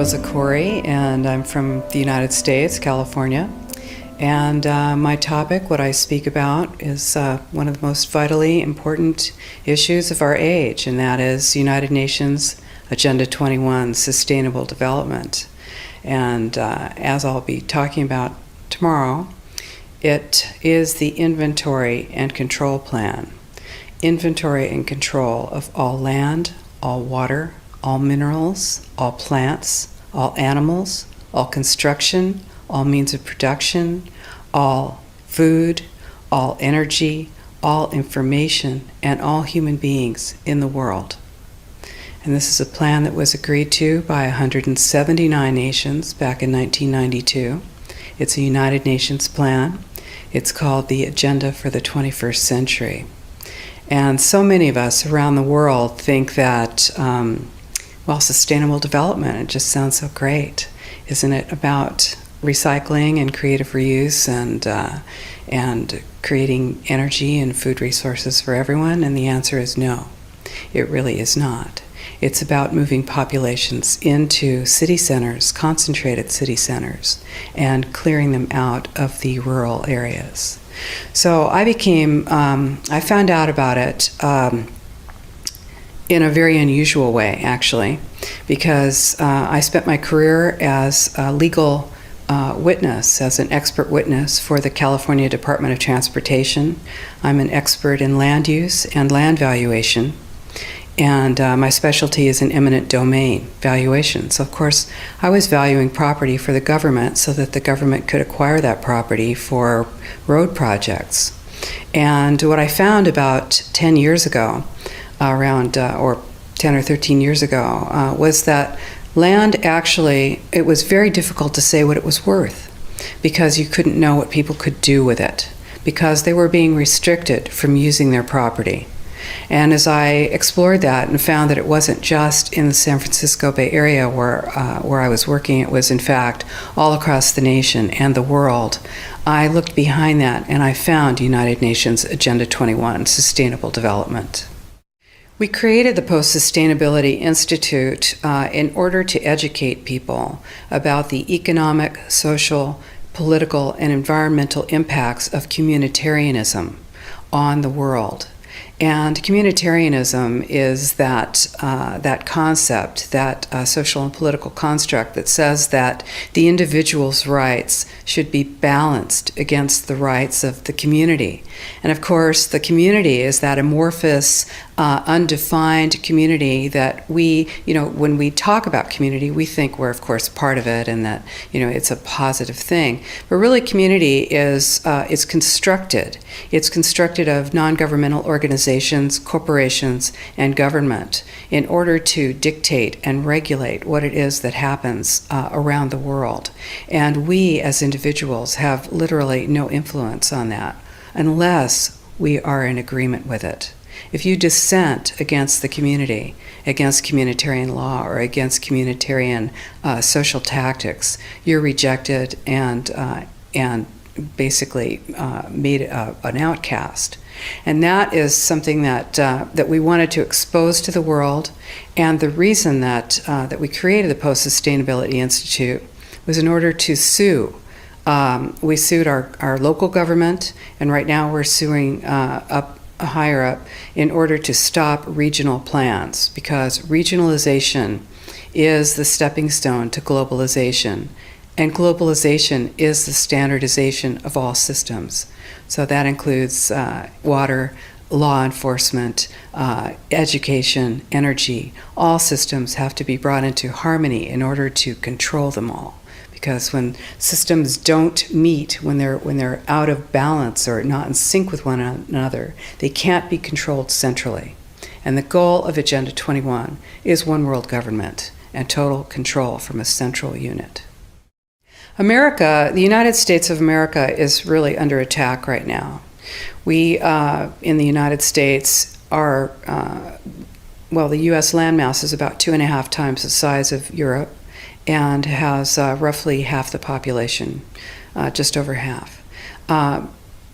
Rosa Koire, and I'm from the United States, California. And my topic, what I speak about, is one of the most vitally important issues of our age, and that is United Nations Agenda 21, Sustainable Development. And as I'll be talking about tomorrow, it is the inventory and control plan. Inventory and control of all land, all water, all minerals, all plants, all animals, all construction, all means of production, all food, all energy, all information, and all human beings in the world. And this is a plan that was agreed to by 179 nations back in 1992. It's a United Nations plan. It's called the Agenda for the 21st Century. And so many of us around the world think that, sustainable development, it just sounds so great. Isn't it about recycling and creative reuse and creating energy and food resources for everyone? And the answer is no, it really is not. It's about moving populations into city centers, concentrated city centers, and clearing them out of the rural areas. So I found out about it in a very unusual way, actually, because I spent my career as a legal witness, as an expert witness for the California Department of Transportation. I'm an expert in land use and land valuation, and my specialty is in eminent domain valuation. So of course, I was valuing property for the government so that the government could acquire that property for road projects. And what I found about 10 years ago, or 10 or 13 years ago, was that land actually, it was very difficult to say what it was worth because you couldn't know what people could do with it because they were being restricted from using their property. And as I explored that and found that it wasn't just in the San Francisco Bay Area where I was working, it was in fact all across the nation and the world, I looked behind that and I found United Nations Agenda 21, Sustainable Development. We created the Post-Sustainability Institute in order to educate people about the economic, social, political, and environmental impacts of communitarianism on the world. And communitarianism is that concept, that social and political construct that says that the individual's rights should be balanced against the rights of the community. And of course, the community is that amorphous, undefined community that we, when we talk about community, we think we're, of course, part of it and that, it's a positive thing. But really, community is constructed. It's constructed of non-governmental organizations, corporations, and government in order to dictate and regulate what it is that happens around the world. And we, as individuals, have literally no influence on that unless we are in agreement with it. If you dissent against the community, against communitarian law, or against communitarian social tactics, you're rejected and basically made an outcast. And that is something that we wanted to expose to the world. And the reason that we created the Post-Sustainability Institute was in order to sue. We sued our local government, and right now we're suing higher up in order to stop regional plans, because regionalization is the stepping stone to globalization. And globalization is the standardization of all systems. So that includes water, law enforcement, education, energy. All systems have to be brought into harmony in order to control them all. Because when systems don't meet, when they're out of balance or not in sync with one another, they can't be controlled centrally. And the goal of Agenda 21 is one world government and total control from a central unit. America, the United States of America, is really under attack right now. We, in the United States, are, the U.S. landmass is about 2.5 times the size of Europe and has roughly half the population, just over half.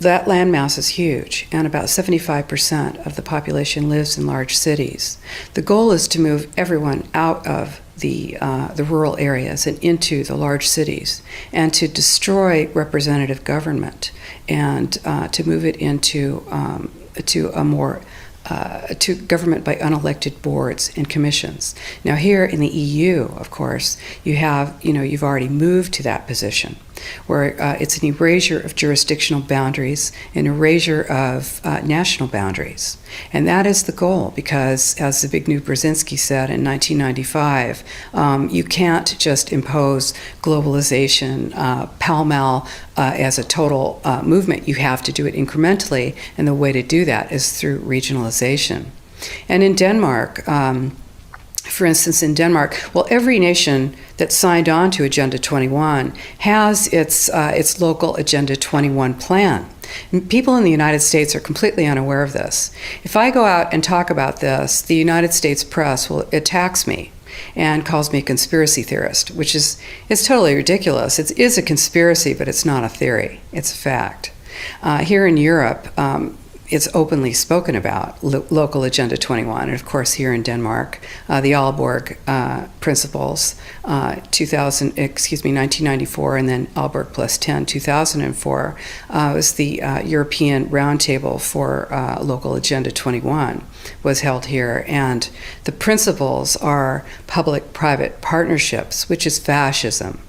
That landmass is huge, and about 75% of the population lives in large cities. The goal is to move everyone out of the rural areas and into the large cities, and to destroy representative government, and to move it into to a more to government by unelected boards and commissions. Now, here in the EU, of course, you've already moved to that position, where it's an erasure of jurisdictional boundaries, an erasure of national boundaries. And that is the goal, because, as Zbigniew Brzezinski said in 1995, you can't just impose globalization pell-mell as a total movement. You have to do it incrementally, and the way to do that is through regionalization. And in Denmark, for instance, in Denmark, well, every nation that signed on to Agenda 21 has its local Agenda 21 plan. And people in the United States are completely unaware of this. If I go out and talk about this, the United States press attacks me and calls me a conspiracy theorist, which is totally ridiculous. It is a conspiracy, but it's not a theory. It's a fact. Here in Europe, it's openly spoken about, local Agenda 21, and of course here in Denmark, the Aalborg principles, 1994, and then Aalborg plus 10, 2004, was the European Roundtable for local Agenda 21, was held here, and the principles are public-private partnerships, which is fascism.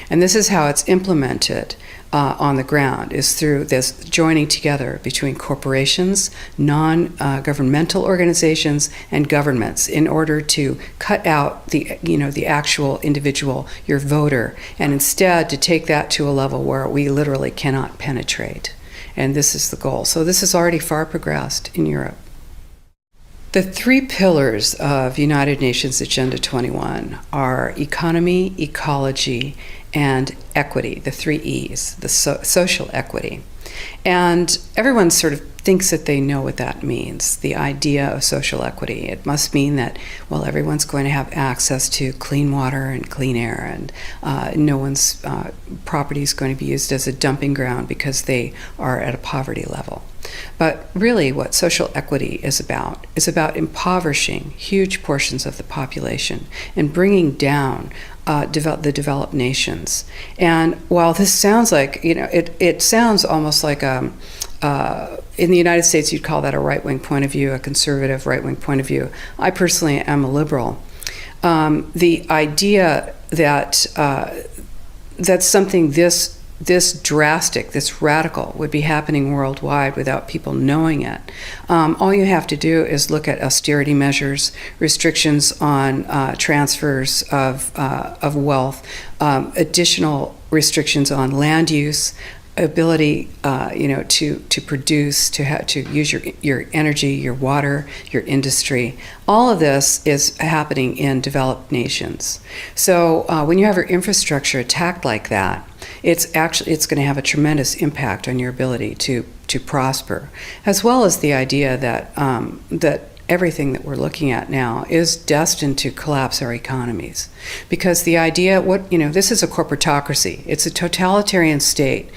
And this is how it's implemented on the ground, is through this joining together between corporations, non-governmental organizations, and governments, in order to cut out the actual individual, your voter, and instead to take that to a level where we literally cannot penetrate. And this is the goal. So this is already far progressed in Europe. The three pillars of United Nations Agenda 21 are economy, ecology, and equity, the three E's, the social equity. And everyone sort of thinks that they know what that means, the idea of social equity. It must mean that, well, everyone's going to have access to clean water and clean air, and no one's property is going to be used as a dumping ground because they are at a poverty level. But really what social equity is about impoverishing huge portions of the population and bringing down the developed nations. And while this sounds like, it sounds almost like in the United States you'd call that a right-wing point of view, a conservative right-wing point of view. I personally am a liberal. The idea that that's something this drastic, this radical would be happening worldwide without people knowing it. All you have to do is look at austerity measures, restrictions on transfers of wealth, additional restrictions on land use, ability, to produce, to use your energy, your water, your industry. All of this is happening in developed nations. So when you have your infrastructure attacked like that, it's going to have a tremendous impact on your ability to prosper, as well as the idea that everything that we're looking at now is destined to collapse our economies. Because the idea, this is a corporatocracy. It's a totalitarian state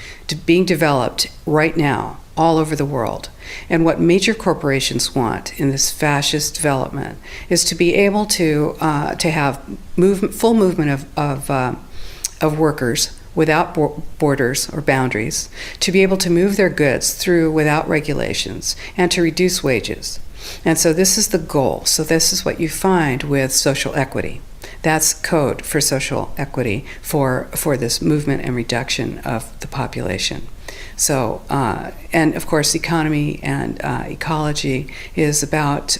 being developed right now all over the world. And what major corporations want in this fascist development is to be able to have full movement of workers without borders or boundaries, to be able to move their goods through without regulations, and to reduce wages. And so this is the goal. So this is what you find with social equity. That's code for social equity for this movement and reduction of the population. So, and of course, economy and ecology is about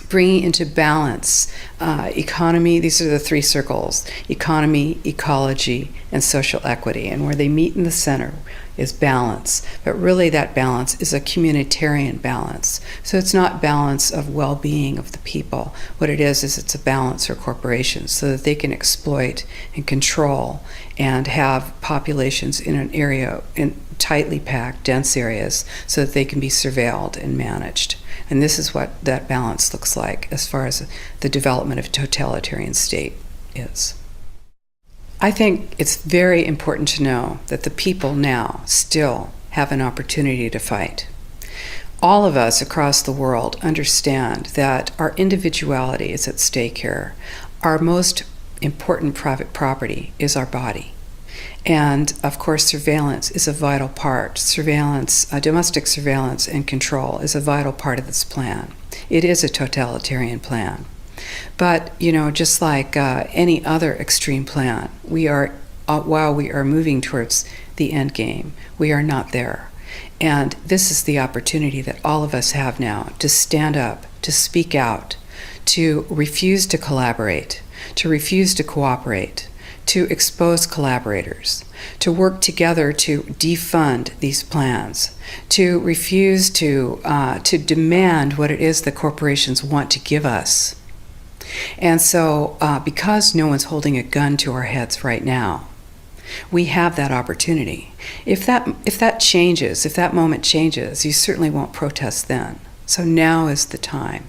bringing into balance economy. These are the three circles: economy, ecology, and social equity. And where they meet in the center is balance. But really that balance is a communitarian balance. So it's not balance of well-being of the people. What it is it's a balance for corporations so that they can exploit and control and have populations in an area, in tightly packed, dense areas, so that they can be surveilled and managed. And this is what that balance looks like as far as the development of a totalitarian state is. I think it's very important to know that the people now still have an opportunity to fight. All of us across the world understand that our individuality is at stake here. our most important private property is our body. And of course, surveillance is a vital part. Surveillance, domestic surveillance and control is a vital part of this plan. It is a totalitarian plan. But, just like any other extreme plan, while we are moving towards the end game, we are not there. And this is the opportunity that all of us have now to stand up, to speak out, to refuse to collaborate, to refuse to cooperate, to expose collaborators, to work together to defund these plans, to refuse to demand what it is that corporations want to give us. And so, because no one's holding a gun to our heads right now, we have that opportunity. If that changes, if that moment changes, you certainly won't protest then. So now is the time.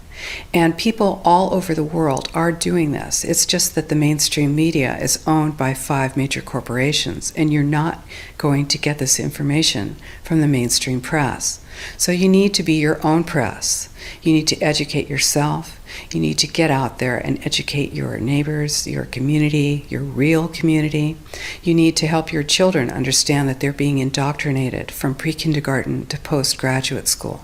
And people all over the world are doing this. It's just that the mainstream media is owned by 5 major corporations, and you're not going to get this information from the mainstream press. So you need to be your own press. You need to educate yourself. You need to get out there and educate your neighbors, your community, your real community. You need to help your children understand that they're being indoctrinated from pre-kindergarten to postgraduate school.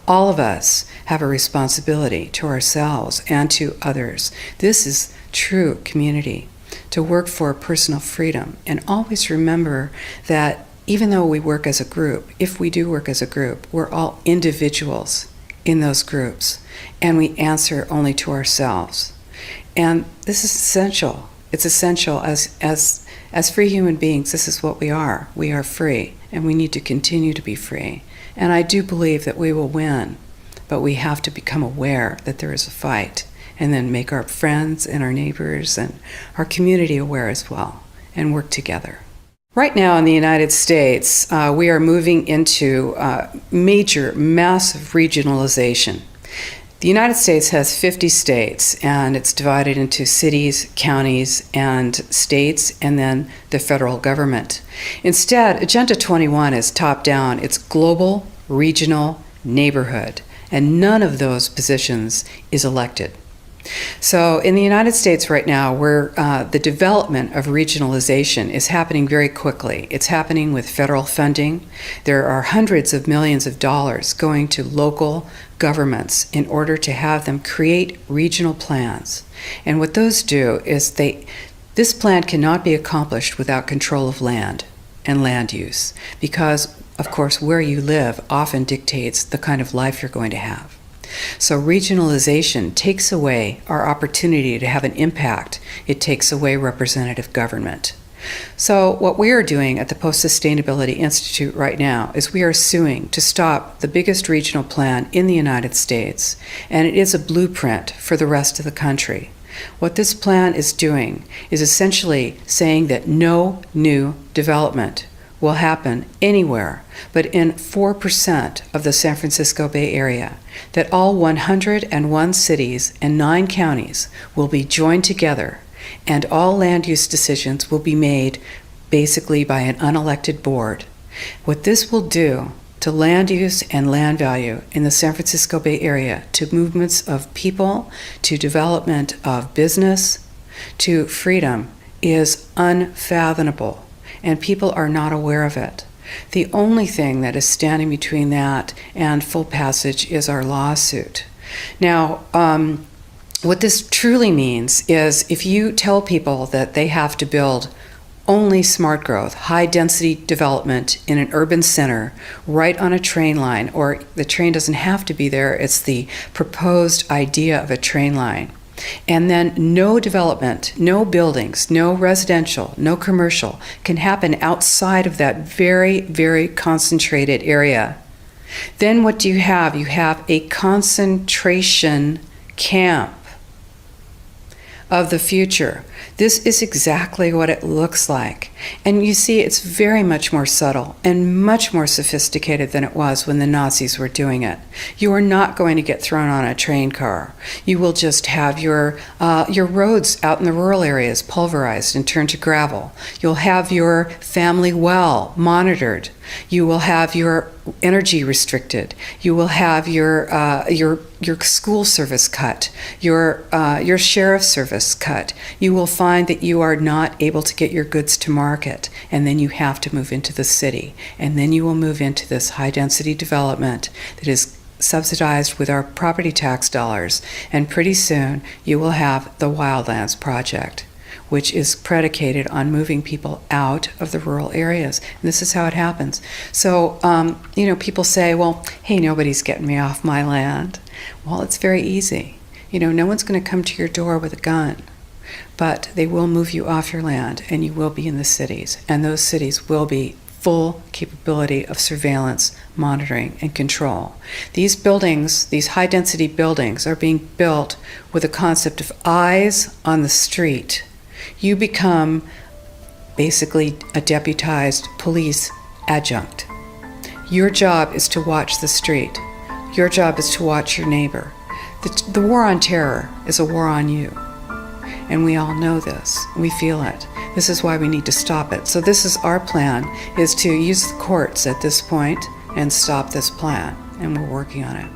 All of us have a responsibility to ourselves and to others. This is true community, to work for personal freedom. And always remember that even though we work as a group, if we do work as a group, we're all individuals in those groups, and we answer only to ourselves. And this is essential. It's essential as free human beings. This is what we are. We are free, and we need to continue to be free. And I do believe that we will win, but we have to become aware that there is a fight, and then make our friends and our neighbors and our community aware as well, and work together. Right now in the United States, we are moving into massive regionalization. The United States has 50 states, and it's divided into cities, counties, and states, and then the federal government. Instead, Agenda 21 is top-down. It's global, regional, neighborhood, and none of those positions is elected. So in the United States right now, where the development of regionalization is happening very quickly. It's happening with federal funding. There are hundreds of millions of dollars going to local governments in order to have them create regional plans. And what those do is this plan cannot be accomplished without control of land and land use, because, of course, where you live often dictates the kind of life you're going to have. So regionalization takes away our opportunity to have an impact. It takes away representative government. So what we are doing at the Post-Sustainability Institute right now is we are suing to stop the biggest regional plan in the United States, and it is a blueprint for the rest of the country. What this plan is doing is essentially saying that no new development will happen anywhere but in 4% of the San Francisco Bay Area, that all 101 cities and 9 counties will be joined together, and all land use decisions will be made basically by an unelected board. What this will do to land use and land value in the San Francisco Bay Area, to movements of people, to development of business, to freedom, is unfathomable. And people are not aware of it. The only thing that is standing between that and full passage is our lawsuit. Now, what this truly means is if you tell people that they have to build only smart growth, high-density development in an urban center right on a train line, or the train doesn't have to be there, it's the proposed idea of a train line, and then no development, no buildings, no residential, no commercial can happen outside of that very, very concentrated area. Then what do you have? You have a concentration camp of the future. This is exactly what it looks like. And you see, it's very much more subtle and much more sophisticated than it was when the Nazis were doing it. You are not going to get thrown on a train car. You will just have your roads out in the rural areas pulverized and turned to gravel. You'll have your family well monitored. You will have your energy restricted. You will have your school service cut, your sheriff's service cut. You will find that you are not able to get your goods to market, and then you have to move into the city. And then you will move into this high-density development that is subsidized with our property tax dollars. And pretty soon you will have the Wildlands Project, which is predicated on moving people out of the rural areas. And this is how it happens. So, people say, well, hey, nobody's getting me off my land. Well, it's very easy. No one's going to come to your door with a gun, but they will move you off your land, and you will be in the cities. And those cities will be full capability of surveillance, monitoring, and control. These buildings, these high-density buildings, are being built with a concept of eyes on the street. You become basically a deputized police adjunct. Your job is to watch the street. Your job is to watch your neighbor. The war on terror is a war on you. And we all know this. We feel it. This is why we need to stop it. So this is our plan, is to use the courts at this point and stop this plan. And we're working on it.